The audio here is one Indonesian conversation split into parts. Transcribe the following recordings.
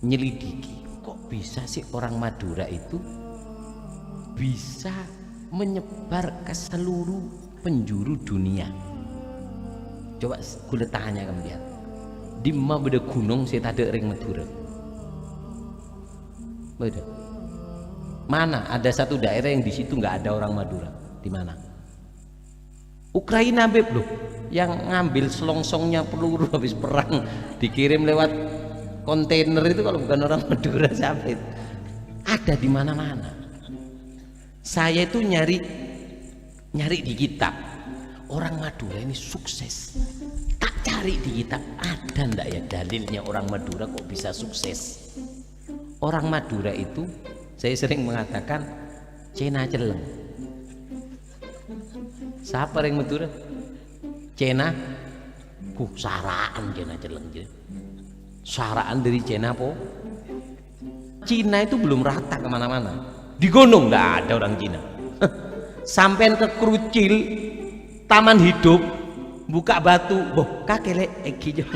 nyelidiki, kok bisa sih orang Madura itu bisa menyebar ke seluruh penjuru dunia. Coba gue tanya kemudian, di mana beda gunung saya tadi ring Madura? Beda. Mana ada satu daerah yang di situ nggak ada orang Madura? Di mana? Ukraina beb loh, yang ngambil selongsongnya peluru habis perang dikirim lewat kontainer itu kalau bukan orang Madura siapa itu? Ada di mana-mana. Saya itu nyari di kitab orang Madura ini sukses. Tak cari di kitab ada ndak ya dalilnya orang Madura kok bisa sukses. Orang Madura itu saya sering mengatakan Cina celeng. Siapa yang Madura? Cina saraan Cina celeng. Saraan dari Cina po. Cina itu belum rata kemana-mana. Di gunung nggak ada orang Cina. Sampai ke Krucil taman hidup buka batu boh kakek eki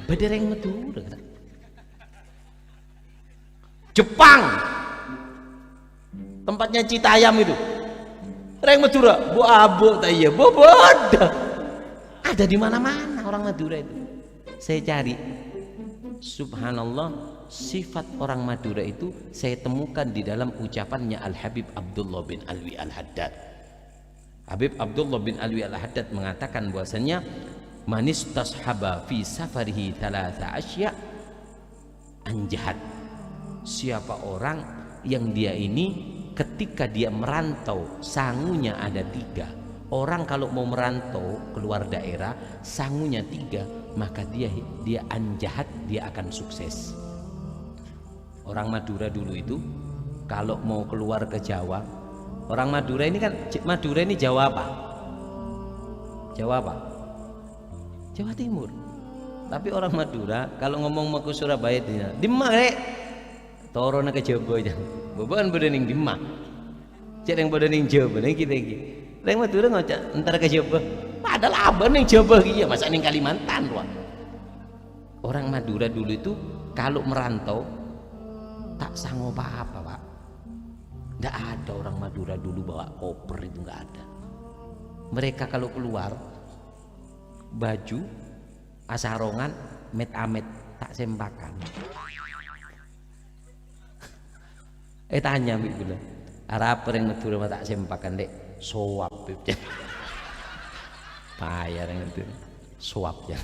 beda yang Madura. Jepang tempatnya Citayam itu reng Madura bu abu taya bu bodoh ada di mana-mana orang Madura itu. Saya cari subhanallah sifat orang Madura itu saya temukan di dalam ucapannya Al Habib Abdullah bin Alwi Al Haddad. Habib Abdullah bin Alwi Al Haddad mengatakan bahwasanya manis tashaba fi safarihi thalatha asya anjahat. Siapa orang yang dia ini ketika dia merantau sangunya ada 3. Orang kalau mau merantau keluar daerah sangunya 3, maka dia anjahat, dia akan sukses. Orang Madura dulu itu kalau mau keluar ke Jawa, orang Madura ini kan Madura ini Jawa apa? Jawa apa? Jawa Timur. Tapi orang Madura kalau ngomong mau ke Surabaya dia dimare torona ke Jawa aja. Beban bedening dimah. Cek yang bedening Jawa ning kita iki. Reng Madura ngocak entar ke Jawa. Padahal abang ning Jawa iki ya masa ning Kalimantan wah. Orang Madura dulu itu kalau merantau tak sanggup apa Pak. Nggak ada orang Madura dulu bawa koper itu nggak ada. Mereka kalau keluar baju asarongan met-amet tak sempakan. Tanya mbak gula apa yang Madura tak sempakan dek suap payah yang itu suap ya.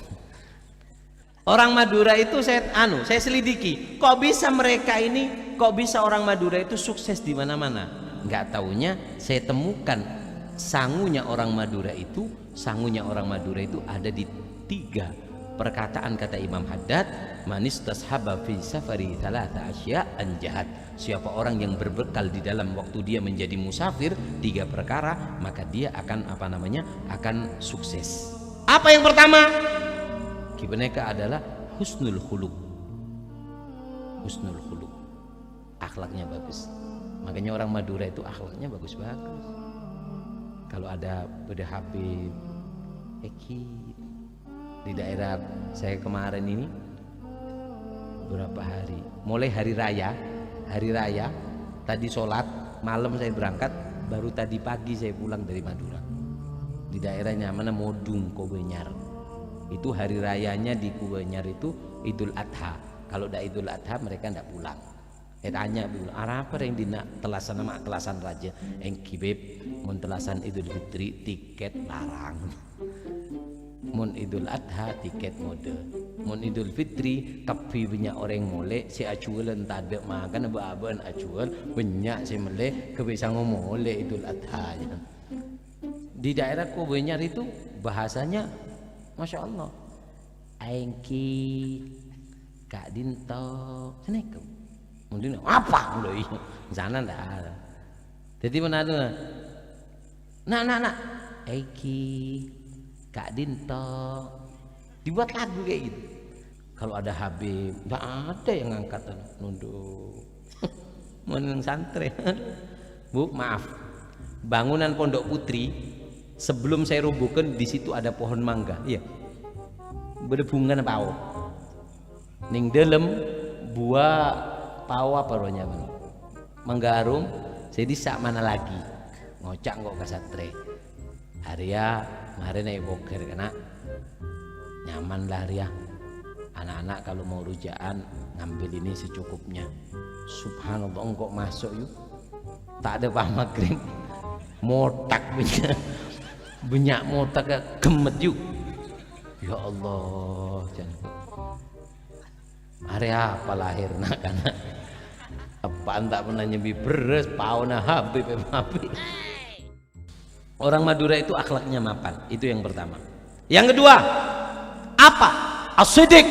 Orang Madura itu saya selidiki kok bisa mereka ini, kok bisa orang Madura itu sukses di mana-mana. Nggak taunya saya temukan sangunya orang Madura itu ada di 3 perkataan kata Imam Haddad, manis tashaba fi safari thalatha asya anjahat. Siapa orang yang berbekal di dalam waktu dia menjadi musafir 3 perkara, maka dia akan akan sukses. Apa yang pertama? Mereka adalah husnul khuluq. Husnul khuluq, akhlaknya bagus. Makanya orang Madura itu akhlaknya bagus-bagus. Kalau ada pada Habib Eki di daerah saya kemarin ini berapa hari, mulai hari raya tadi sholat malam saya berangkat, baru tadi pagi saya pulang dari Madura. Di daerahnya mana Modung Kobenyar. Itu hari rayanya di Kobenyar itu Idul Adha. Kalau udah Idul Adha mereka ndak pulang. Tanya dulu, apa yang dina telasan nama telasan raja yang kibib mun telasan Idul Fitri tiket larang. Mun Idul Adha tiket mode. Mun Idul Fitri kapi banyak orang mole si acuan tade makan aban acuan banyak si mele kebisa ngomole Idul Adha. Di daerah Kobenyar itu bahasanya Masya Allah. Aengki Kak Dinto Assalamualaikum. Mungkin apa udah ini sana ndak ada. Jadi mana tuh? Nak Aengki Kak Dinto dibuat lagu kayak gitu. Kalau ada Habib nggak ada yang ngangkat nunduk. Meneng santri. Bu maaf, bangunan Pondok Putri sebelum saya robohkan di situ ada pohon mangga, iya. Berbunga bau. ning dalam buah pawa paronya menggarum jadi sak mana lagi ngocak kok kasatre Arya kemarin naik boker kena nyaman lah Arya, anak-anak kalau mau rujaan ngambil ini secukupnya. Subhanallah kok masuk yuk tak ada paham krim motak banyak motak gemet yuk ya Allah jangan Arya apa lahir nak karena apaan tak pernah nyebi beres pauna habib. Orang Madura itu akhlaknya mapan, itu yang pertama. Yang kedua apa? As-siddiq.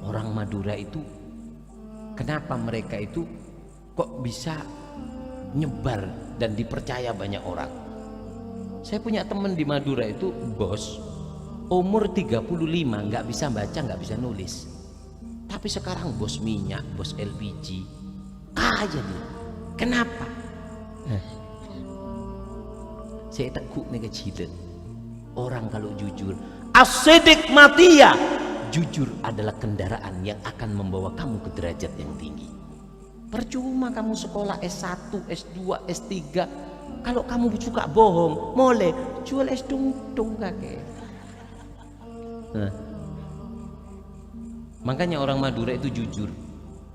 Orang Madura itu kenapa mereka itu kok bisa nyebar dan dipercaya banyak orang. Saya punya teman di Madura itu bos umur 35 nggak bisa baca nggak bisa nulis, tapi sekarang bos minyak, bos LPG, kaya dia. Kenapa? Saya tekuk nih kecil. Orang kalau jujur, as-siddiq matiya, jujur adalah kendaraan yang akan membawa kamu ke derajat yang tinggi. Percuma kamu sekolah S1, S2, S3, kalau kamu suka bohong, boleh jual es dung kakek. Makanya orang Madura itu jujur.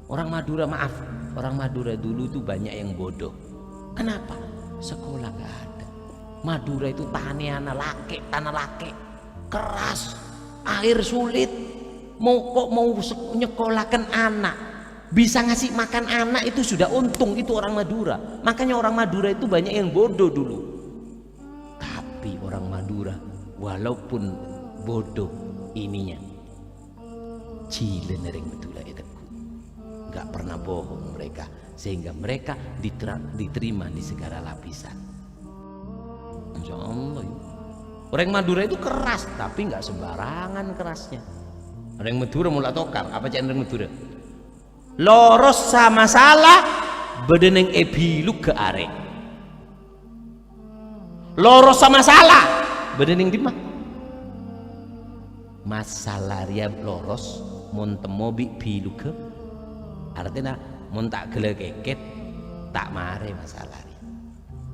Orang Madura maaf, orang Madura dulu itu banyak yang bodoh. Kenapa? Sekolah gak ada. Madura itu tanah lake, keras, air sulit. Mau nyekolahkan anak, bisa ngasih makan anak itu sudah untung, itu orang Madura. Makanya orang Madura itu banyak yang bodoh dulu. Tapi orang Madura walaupun bodoh ininya cilen nering betul itu, nggak pernah bohong mereka, sehingga mereka diterima di segala lapisan. Insya Allah. Orang Madura itu keras, tapi nggak sembarangan kerasnya. Orang Madura mulai tokar, apa cak orang Madura? Loros sama salah, bedeneng ebilu ke are. Loros sama salah, bedeneng di mana? Masalah dia loros, montemobi bilu ke, artinya montak gelekeket, tak mare masalah.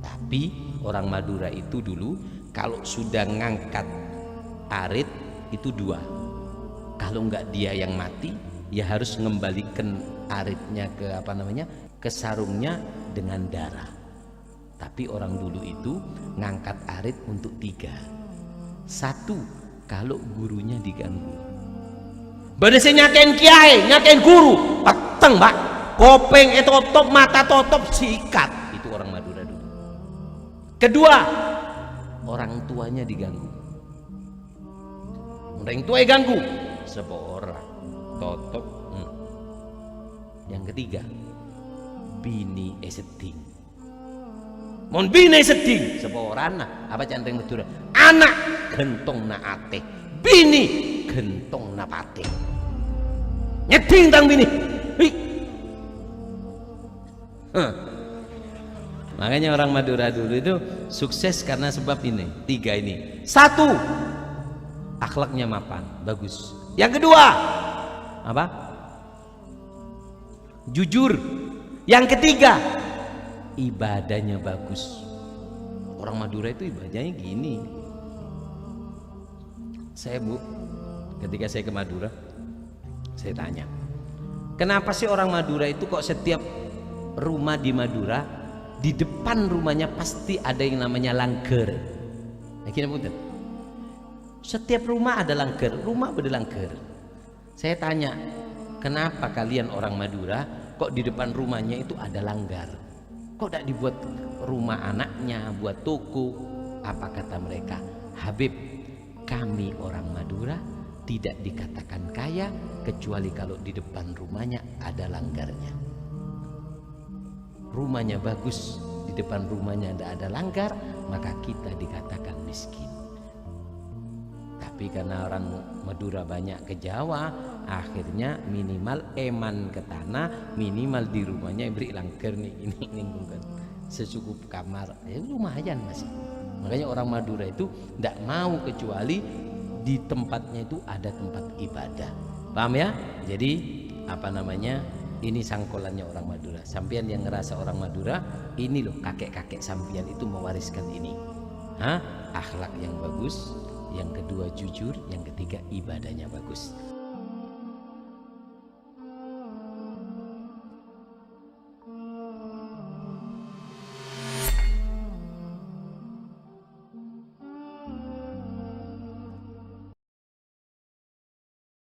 Tapi orang Madura itu dulu kalau sudah ngangkat arit itu dua, kalau enggak dia yang mati ya harus mengembalikan aritnya ke ke sarungnya dengan darah. Tapi orang dulu itu ngangkat arit untuk 3. 1 kalau gurunya diganggu, badese nyaken kiai nyaken guru peteng mbak kopeng top mata totop sikat, itu orang Madura dulu. Kedua, orang tuanya diganggu, orang tua ganggu seorang totop. Yang ketiga, bini seding, mon bini seding seorang apa canteng Madura, anak gentong na ate, bini gentong na pate, nyeding tang bini. Makanya orang Madura dulu itu sukses karena sebab ini 3 ini. 1 akhlaknya mapan bagus. Yang kedua apa? Jujur. Yang ketiga ibadahnya bagus. Orang Madura itu ibadahnya gini. Saya ketika saya ke Madura, saya tanya, kenapa sih orang Madura itu kok setiap rumah di Madura di depan rumahnya pasti ada yang namanya langgar. Setiap rumah ada langgar, rumah berlanggar. Saya tanya, kenapa kalian orang Madura kok di depan rumahnya itu ada langgar? Kok tidak dibuat rumah anaknya, buat toko? Apa kata mereka? Habib, kami orang Madura tidak dikatakan kaya kecuali kalau di depan rumahnya ada langgarnya. Rumahnya bagus, di depan rumahnya tidak ada langgar, maka kita dikatakan miskin. Tapi karena orang Madura banyak ke Jawa, akhirnya minimal eman ke tanah, minimal di rumahnya beri langgar nih, ini bukan secukup kamar, ya lumayan masih. Makanya orang Madura itu tidak mau kecuali di tempatnya itu ada tempat ibadah. Paham ya? Jadi apa namanya, ini sangkolannya orang Madura. Sampian yang ngerasa orang Madura, ini loh kakek-kakek sampian itu mewariskan ini. Akhlak yang bagus, yang kedua jujur, yang ketiga ibadahnya bagus.